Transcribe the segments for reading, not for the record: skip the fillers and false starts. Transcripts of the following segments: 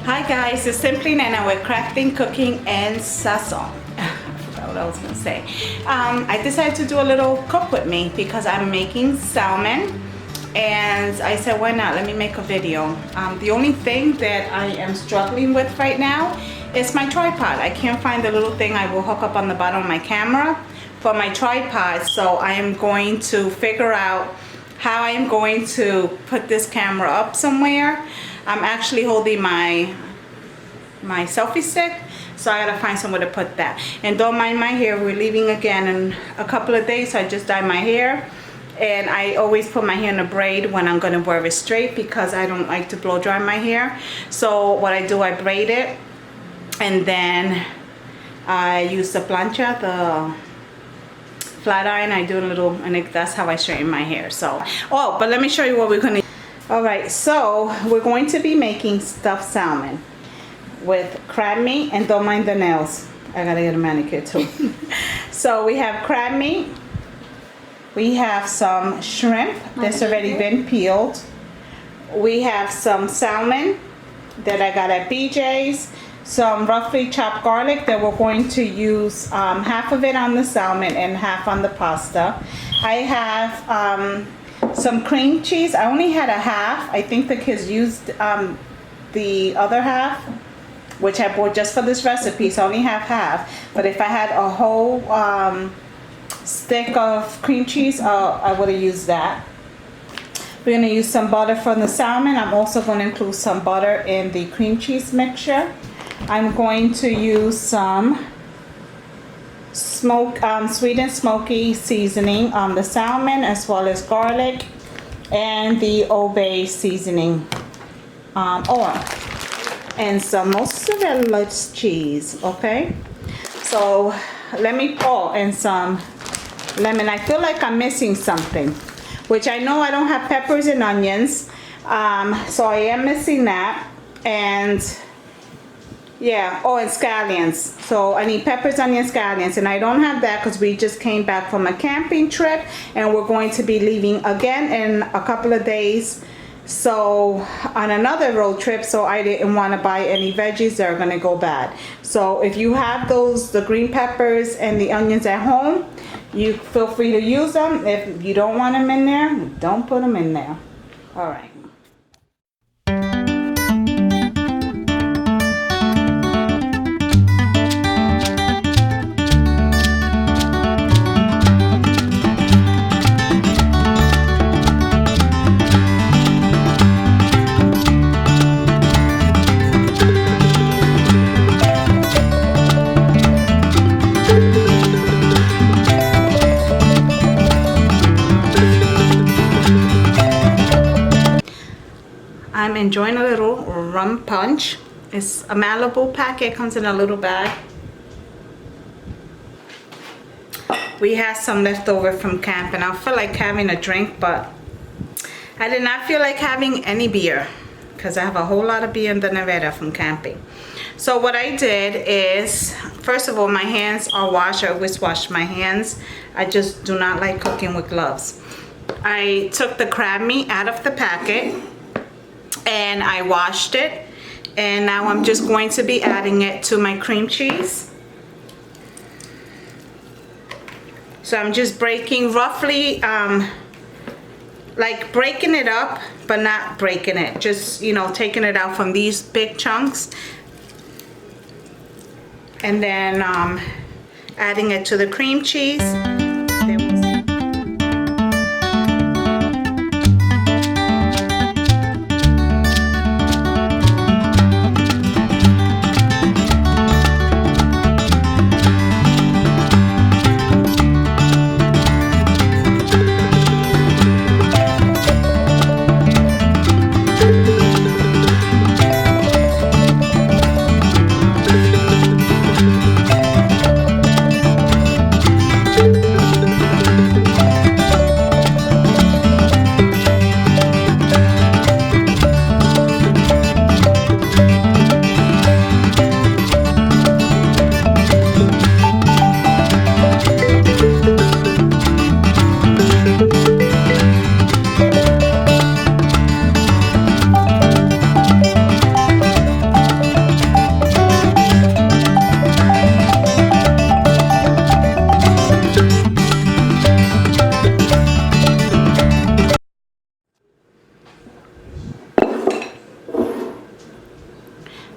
Hi guys, it's Simply Nana. We're crafting, cooking, and sazon. I forgot what I was gonna say. I decided to do a little cook with me because I'm making salmon, and I said, why not? Let me make a video. The only thing that I am struggling with right now is my tripod. I can't find the little thing I will hook up on the bottom of my camera for my tripod, so I am going to figure out how I am going to put this camera up somewhere. I'm actually holding my selfie stick, so I gotta find somewhere to put that. And don't mind my hair, we're leaving again in a couple of days, so I just dyed my hair. And I always put my hair in a braid when I'm gonna wear it straight because I don't like to blow dry my hair. So what I do, I braid it, and then I use the plancha, the flat iron. I do a little, and that's how I straighten my hair. So, oh, but let me show you what we're gonna. All right, so we're going to be making stuffed salmon with crab meat, and don't mind the nails. I gotta get a manicure too. So we have crab meat. We have some shrimp that's already been peeled. We have some salmon that I got at BJ's. Some roughly chopped garlic that we're going to use half of it on the salmon and half on the pasta. I have some cream cheese. I only had a half. I think the kids used the other half, which I bought just for this recipe, so I only have half. But if I had a whole stick of cream cheese, I would have used that. We're going to use some butter from the salmon. I'm also going to include some butter in the cream cheese mixture. I'm going to use some sweet and smoky seasoning on the salmon, as well as garlic and the Old Bay seasoning oil, and some mozzarella cheese. Okay, so let me pour in some lemon. I feel like I'm missing something, which I know I don't have peppers and onions, so I am missing that. And yeah, oh, and scallions. So I need peppers, onions, scallions, and I don't have that because we just came back from a camping trip, and we're going to be leaving again in a couple of days, so on another road trip. So I didn't want to buy any veggies that are going to go bad. So if you have the green peppers and the onions at home, you feel free to use them. If you don't want them in there, don't put them in there. All right. I'm enjoying a little rum punch. It's a Malibu packet, comes in a little bag. We had some leftover from camp, and I feel like having a drink, but I did not feel like having any beer because I have a whole lot of beer in the nevera from camping. So what I did is, first of all, my hands are washed. I always wash my hands. I just do not like cooking with gloves. I took the crab meat out of the packet and I washed it, and now I'm just going to be adding it to my cream cheese. So I'm just breaking roughly, like breaking it up, but not breaking it, just, you know, taking it out from these big chunks, and then adding it to the cream cheese.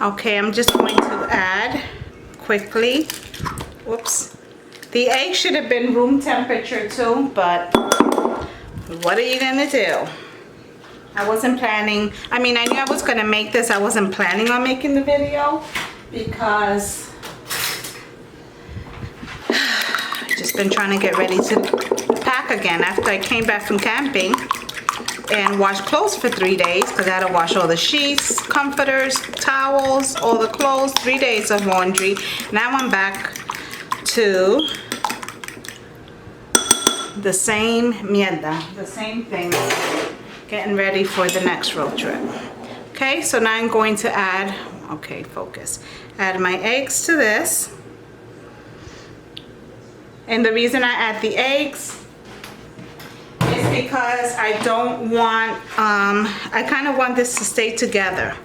Okay, I'm just going to add quickly. Whoops. The egg should have been room temperature too, but what are you gonna do? I wasn't planning, I mean, I knew I was gonna make this. I wasn't planning on making the video because I've just been trying to get ready to pack again after I came back from camping and washed clothes for 3 days because I had to wash all the sheets, comforters, towels, all the clothes, 3 days of laundry. Now I'm back to the same mierda, the same thing, getting ready for the next road trip. Okay, so now I'm going to add, okay, focus, add my eggs to this. And the reason I add the eggs is because I don't want, I kind of want this to stay together.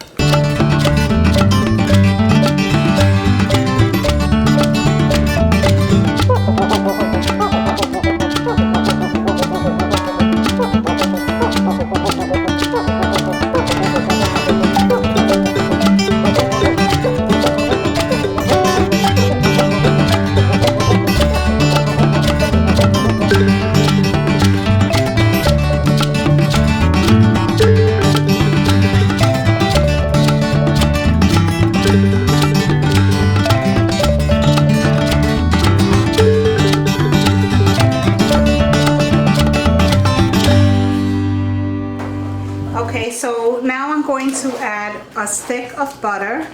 Okay, so now I'm going to add a stick of butter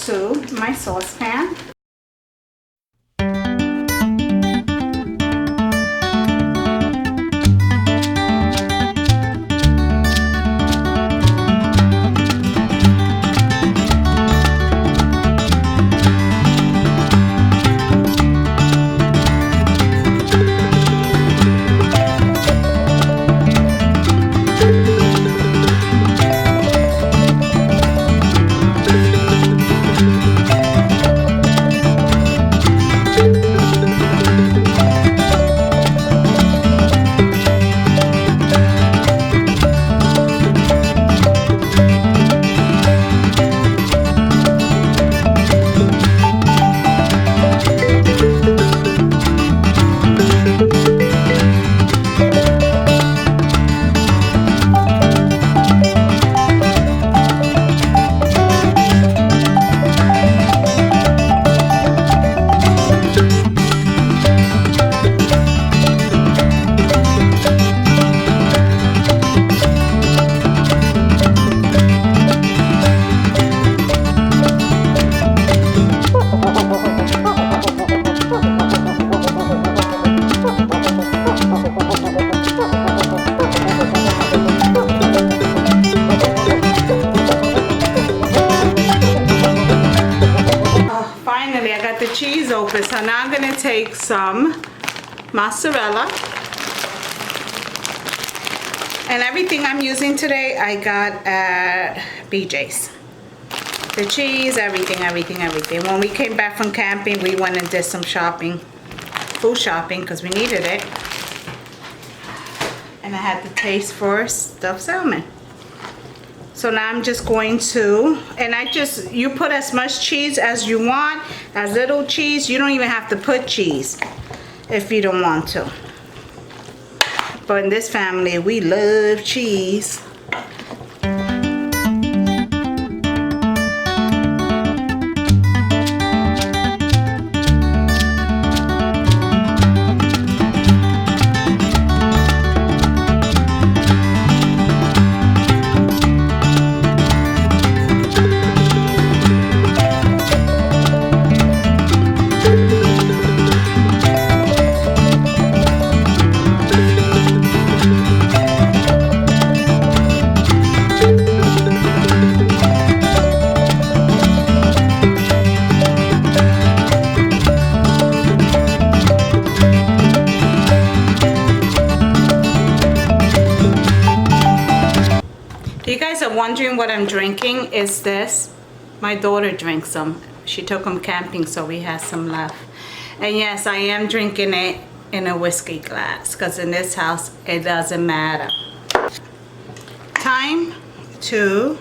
to my saucepan. Cheese open, so now I'm going to take some mozzarella, and everything I'm using today I got at BJ's. The cheese, everything. When we came back from camping, we went and did some shopping, food shopping, because we needed it, and I had the taste for stuffed salmon. So now I'm just going to, and you put as much cheese as you want, as little cheese. You don't even have to put cheese if you don't want to. But in this family, we love cheese. Wondering what I'm drinking is this. My daughter drinks some. She took them camping, so we have some left. And yes, I am drinking it in a whiskey glass because in this house it doesn't matter. Time to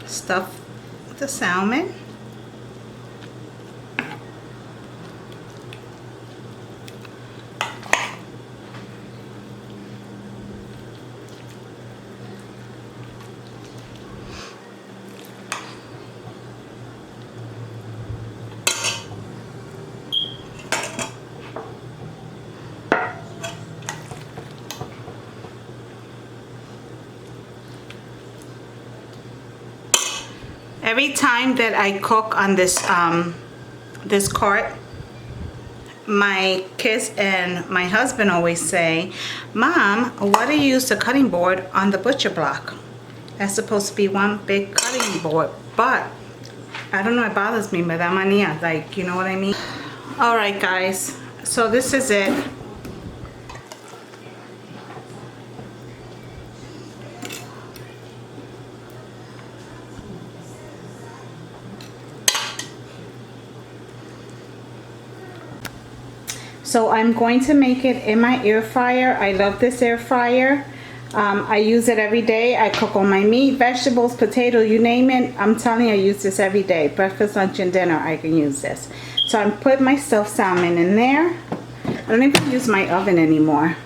stuff the salmon. Every time that I cook on this this cart, my kids and my husband always say, "Mom, why do you use the cutting board on the butcher block? That's supposed to be one big cutting board." But I don't know, it bothers me, me da manía, like, you know what I mean? All right, guys, so this is it. So I'm going to make it in my air fryer. I love this air fryer. I use it every day. I cook all my meat, vegetables, potato, you name it. I'm telling you, I use this every day. Breakfast, lunch, and dinner, I can use this. So I'm putting my stuffed salmon in there. I don't even use my oven anymore.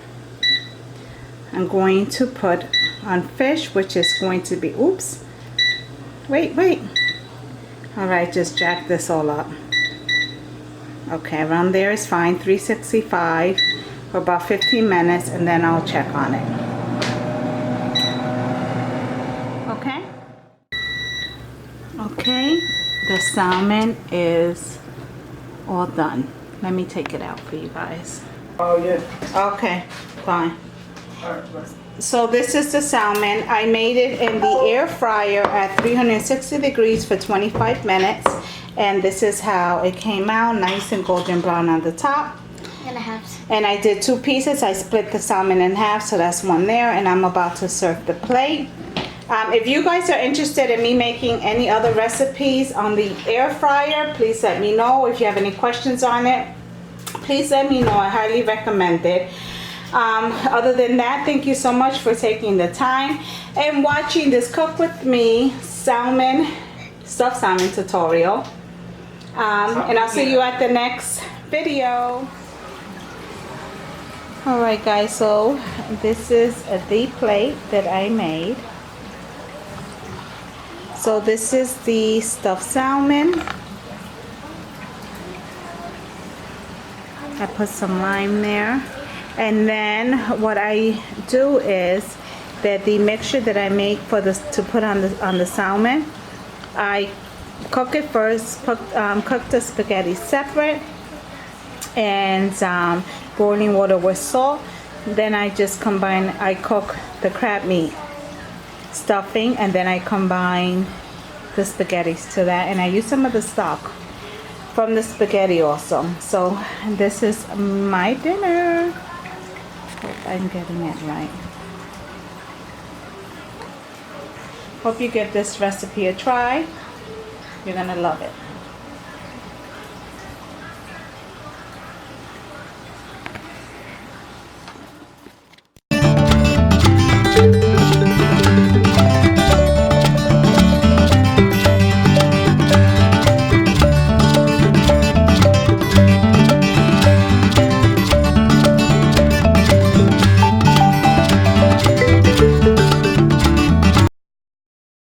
I'm going to put on fish, which is going to be, oops. Wait. All right, just jack this all up. Okay, around there is fine. 365 for about 15 minutes, and then I'll check on it. Okay, the salmon is all done. Let me take it out for you guys. Oh, yeah. Okay, fine. All right, bye. So this is the salmon. I made it in the air fryer at 360 degrees for 25 minutes. And this is how it came out, nice and golden brown on the top. And I did 2 pieces. I split the salmon in half, so that's one there. And I'm about to serve the plate. If you guys are interested in me making any other recipes on the air fryer, please let me know. If you have any questions on it, please let me know. I highly recommend it. Other than that, thank you so much for taking the time and watching this cook with me salmon, stuffed salmon tutorial. And I'll see you at the next video. Alright guys, so this is the plate that I made. So this is the stuffed salmon. I put some lime there. And then what I do is that the mixture that I make for this to put on the salmon, I cook it first, cook the spaghetti separate, and boiling water with salt. Then I just I cook the crab meat stuffing, and then I combine the spaghettis to that, and I use some of the stock from the spaghetti also. So this is my dinner. Hope I'm getting it right. Hope you give this recipe a try. You're gonna love it.